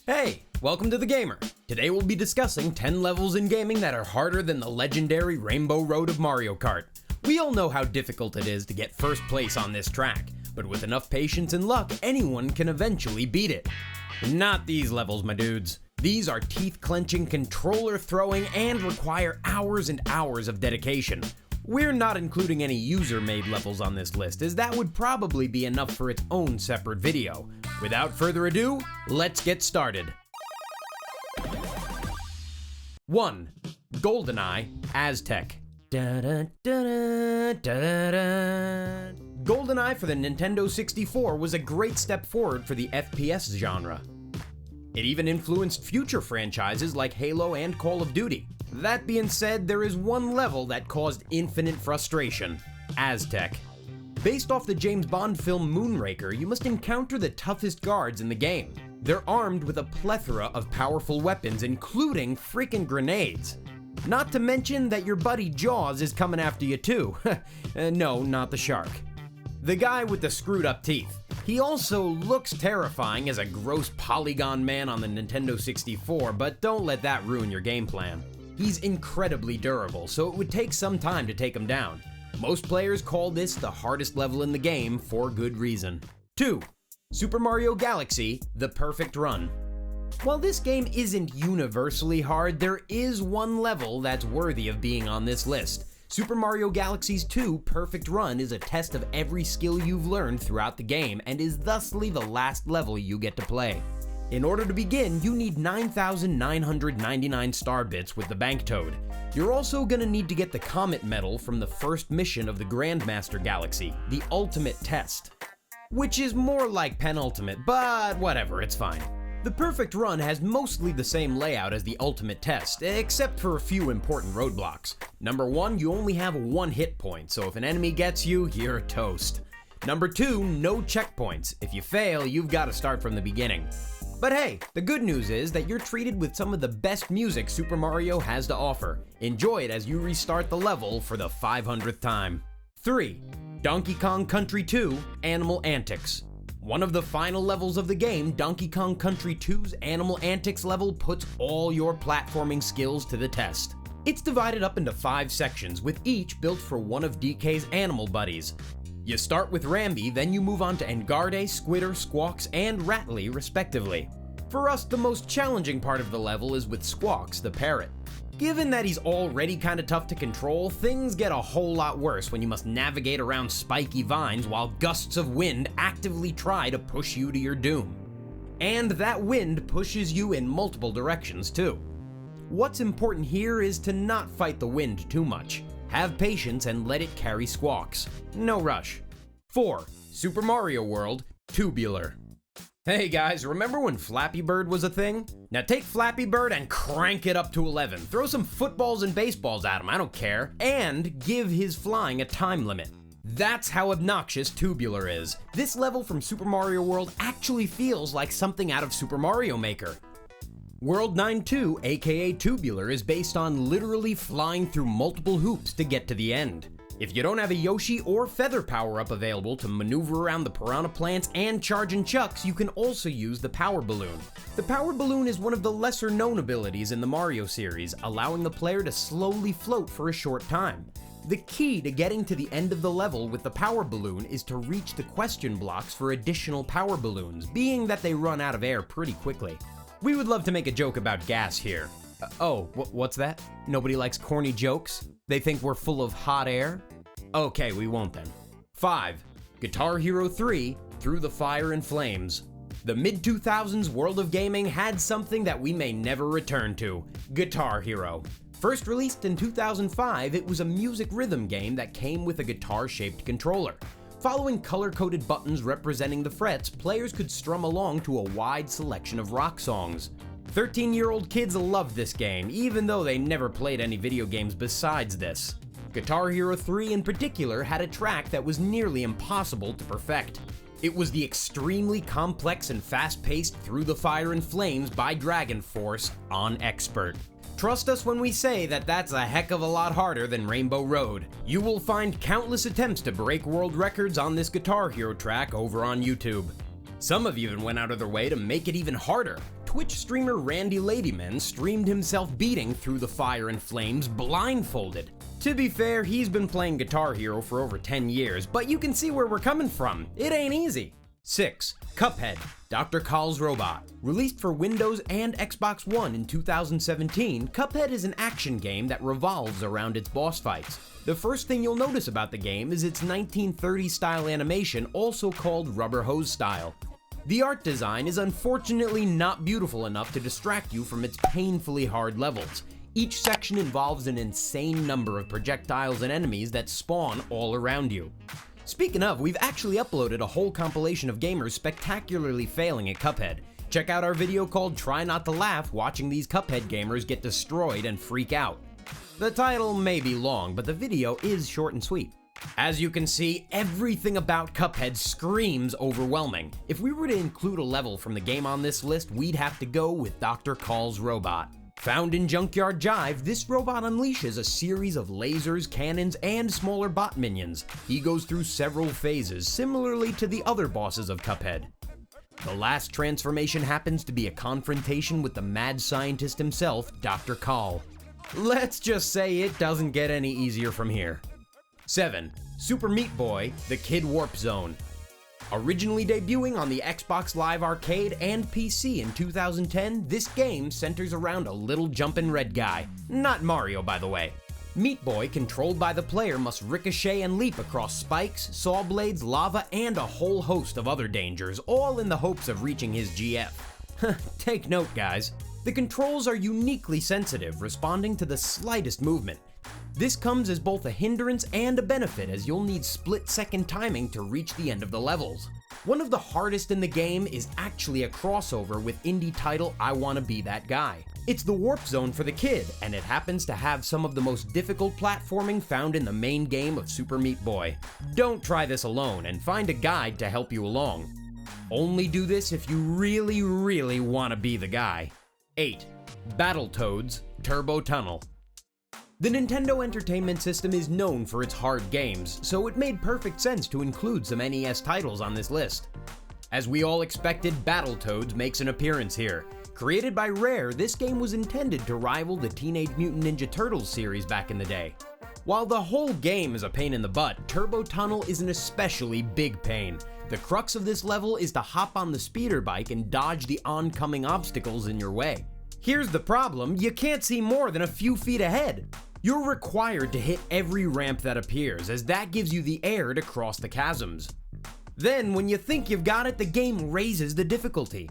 Hey, welcome to The Gamer. Today we'll be discussing 10 levels in gaming that are harder than the legendary Rainbow Road of Mario Kart. We all know how difficult it is to get first place on this track, but with enough patience and luck, anyone can eventually beat it. Not these levels, my dudes. These are teeth-clenching, controller-throwing, and require hours and hours of dedication. We're not including any user-made levels on this list, as that would probably be enough for its own separate video. Without further ado, let's get started. 1. Goldeneye, Aztec. Goldeneye for the Nintendo 64 was a great step forward for the FPS genre. It even influenced future franchises like Halo and Call of Duty. That being said, there is one level that caused infinite frustration: Aztec. Based off the James Bond film Moonraker, you must encounter the toughest guards in the game. They're armed with a plethora of powerful weapons, including freaking grenades. Not to mention that your buddy Jaws is coming after you too. No, not the shark. The guy with the screwed up teeth. He also looks terrifying as a gross polygon man on the Nintendo 64, but don't let that ruin your game plan. He's incredibly durable, so it would take some time to take him down. Most players call this the hardest level in the game for good reason. 2. Super Mario Galaxy: The Perfect Run. While this game isn't universally hard, there is one level that's worthy of being on this list. Super Mario Galaxy's 2 Perfect Run is a test of every skill you've learned throughout the game and is thusly the last level you get to play. In order to begin, you need 9,999 star bits with the Bank Toad. You're also gonna need to get the Comet Medal from the first mission of the Grandmaster Galaxy, the Ultimate Test. Which is more like penultimate, but whatever, it's fine. The Perfect Run has mostly the same layout as the Ultimate Test, except for a few important roadblocks. Number 1, you only have 1 hit point, so if an enemy gets you, you're toast. Number 2, no checkpoints. If you fail, you've got to start from the beginning. But hey, the good news is that you're treated with some of the best music Super Mario has to offer. Enjoy it as you restart the level for the 500th time. 3. Donkey Kong Country 2: Animal Antics. One of the final levels of the game, Donkey Kong Country 2's Animal Antics level puts all your platforming skills to the test. It's divided up into 5 sections, with each built for one of DK's animal buddies. You start with Rambi, then you move on to Engarde, Squitter, Squawks, and Rattly, respectively. For us, the most challenging part of the level is with Squawks, the parrot. Given that he's already kinda tough to control, things get a whole lot worse when you must navigate around spiky vines while gusts of wind actively try to push you to your doom. And that wind pushes you in multiple directions too. What's important here is to not fight the wind too much. Have patience and let it carry Squawks. No rush. 4. Super Mario World: Tubular. Hey guys, remember when Flappy Bird was a thing? Now take Flappy Bird and crank it up to 11. Throw some footballs and baseballs at him, I don't care. And give his flying a time limit. That's how obnoxious Tubular is. This level from Super Mario World actually feels like something out of Super Mario Maker. World 9-2, aka Tubular, is based on literally flying through multiple hoops to get to the end. If you don't have a Yoshi or Feather power-up available to maneuver around the Piranha Plants and Chargin' Chucks, you can also use the Power Balloon. The Power Balloon is one of the lesser-known abilities in the Mario series, allowing the player to slowly float for a short time. The key to getting to the end of the level with the Power Balloon is to reach the question blocks for additional Power Balloons, being that they run out of air pretty quickly. We would love to make a joke about gas here. What's that? Nobody likes corny jokes? They think we're full of hot air? Okay, we won't then. 5. Guitar Hero 3: Through the Fire and Flames. The mid-2000s world of gaming had something that we may never return to: Guitar Hero. First released in 2005, it was a music rhythm game that came with a guitar-shaped controller. Following color-coded buttons representing the frets, players could strum along to a wide selection of rock songs. 13-year-old kids loved this game, even though they never played any video games besides this. Guitar Hero 3 in particular had a track that was nearly impossible to perfect. It was the extremely complex and fast-paced Through the Fire and Flames by Dragon Force on Expert. Trust us when we say that that's a heck of a lot harder than Rainbow Road. You will find countless attempts to break world records on this Guitar Hero track over on YouTube. Some have even went out of their way to make it even harder. Twitch streamer Randy Ladyman streamed himself beating through the fire and flames blindfolded. To be fair, he's been playing Guitar Hero for over 10 years, but you can see where we're coming from. It ain't easy. 6. Cuphead, Dr. Kahl's Robot. Released for Windows and Xbox One in 2017, Cuphead is an action game that revolves around its boss fights. The first thing you'll notice about the game is its 1930s style animation, also called rubber hose style. The art design is unfortunately not beautiful enough to distract you from its painfully hard levels. Each section involves an insane number of projectiles and enemies that spawn all around you. Speaking of, we've actually uploaded a whole compilation of gamers spectacularly failing at Cuphead. Check out our video called Try Not to Laugh watching these Cuphead gamers get destroyed and freak out. The title may be long, but the video is short and sweet. As you can see, everything about Cuphead screams overwhelming. If we were to include a level from the game on this list, we'd have to go with Dr. Kahl's Robot. Found in Junkyard Jive, this robot unleashes a series of lasers, cannons, and smaller bot minions. He goes through several phases, similarly to the other bosses of Cuphead. The last transformation happens to be a confrontation with the mad scientist himself, Dr. Kahl. Let's just say it doesn't get any easier from here. 7. Super Meat Boy, The Kid Warp Zone. Originally debuting on the Xbox Live Arcade and PC in 2010, this game centers around a little jumpin' red guy. Not Mario, by the way. Meat Boy, controlled by the player, must ricochet and leap across spikes, saw blades, lava, and a whole host of other dangers, all in the hopes of reaching his GF. Take note, guys. The controls are uniquely sensitive, responding to the slightest movement. This comes as both a hindrance and a benefit, as you'll need split-second timing to reach the end of the levels. One of the hardest in the game is actually a crossover with indie title I Wanna Be That Guy. It's the Warp Zone for the kid, and it happens to have some of the most difficult platforming found in the main game of Super Meat Boy. Don't try this alone, and find a guide to help you along. Only do this if you really, really wanna be the guy. 8. Battletoads, Turbo Tunnel. The Nintendo Entertainment System is known for its hard games, so it made perfect sense to include some NES titles on this list. As we all expected, Battletoads makes an appearance here. Created by Rare, this game was intended to rival the Teenage Mutant Ninja Turtles series back in the day. While the whole game is a pain in the butt, Turbo Tunnel is an especially big pain. The crux of this level is to hop on the speeder bike and dodge the oncoming obstacles in your way. Here's the problem, you can't see more than a few feet ahead. You're required to hit every ramp that appears, as that gives you the air to cross the chasms. Then, when you think you've got it, the game raises the difficulty.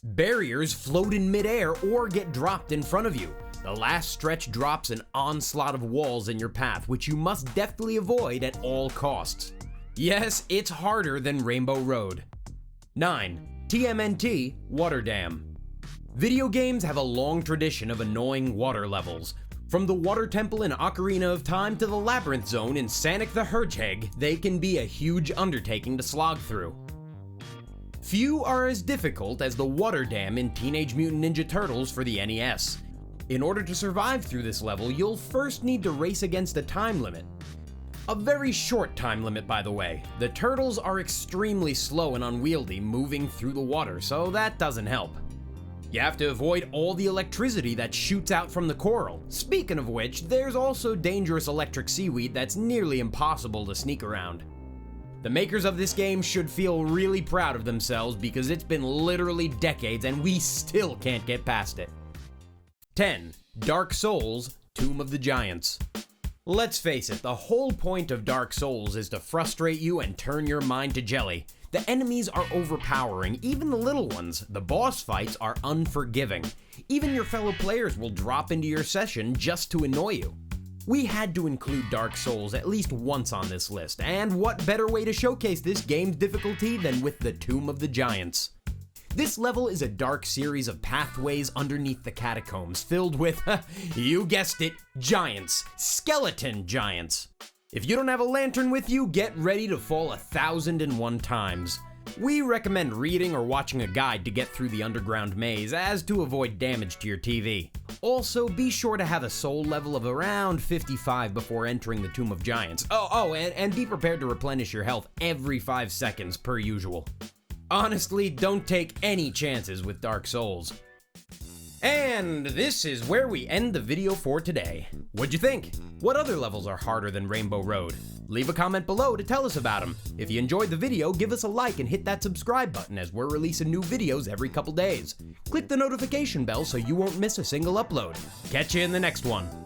Barriers float in midair or get dropped in front of you. The last stretch drops an onslaught of walls in your path, which you must deftly avoid at all costs. Yes, it's harder than Rainbow Road. 9. TMNT Water Dam. Video games have a long tradition of annoying water levels. From the Water Temple in Ocarina of Time to the Labyrinth Zone in Sonic the Hedgehog, they can be a huge undertaking to slog through. Few are as difficult as the Water Dam in Teenage Mutant Ninja Turtles for the NES. In order to survive through this level, you'll first need to race against a time limit. A very short time limit, by the way. The turtles are extremely slow and unwieldy moving through the water, so that doesn't help. You have to avoid all the electricity that shoots out from the coral. Speaking of which, there's also dangerous electric seaweed that's nearly impossible to sneak around. The makers of this game should feel really proud of themselves because it's been literally decades and we still can't get past it. 10. Dark Souls, Tomb of the Giants. Let's face it, the whole point of Dark Souls is to frustrate you and turn your mind to jelly. The enemies are overpowering, even the little ones. The boss fights are unforgiving. Even your fellow players will drop into your session just to annoy you. We had to include Dark Souls at least once on this list, and what better way to showcase this game's difficulty than with the Tomb of the Giants. This level is a dark series of pathways underneath the catacombs filled with, you guessed it, giants. Skeleton giants. If you don't have a lantern with you, get ready to fall 1,001 times. We recommend reading or watching a guide to get through the underground maze, as to avoid damage to your TV. Also, be sure to have a soul level of around 55 before entering the Tomb of Giants. And be prepared to replenish your health every 5 seconds per usual. Honestly, don't take any chances with Dark Souls. And this is where we end the video for today. What'd you think? What other levels are harder than Rainbow Road? Leave a comment below to tell us about them. If you enjoyed the video, give us a like and hit that subscribe button as we're releasing new videos every couple days. Click the notification bell so you won't miss a single upload. Catch you in the next one.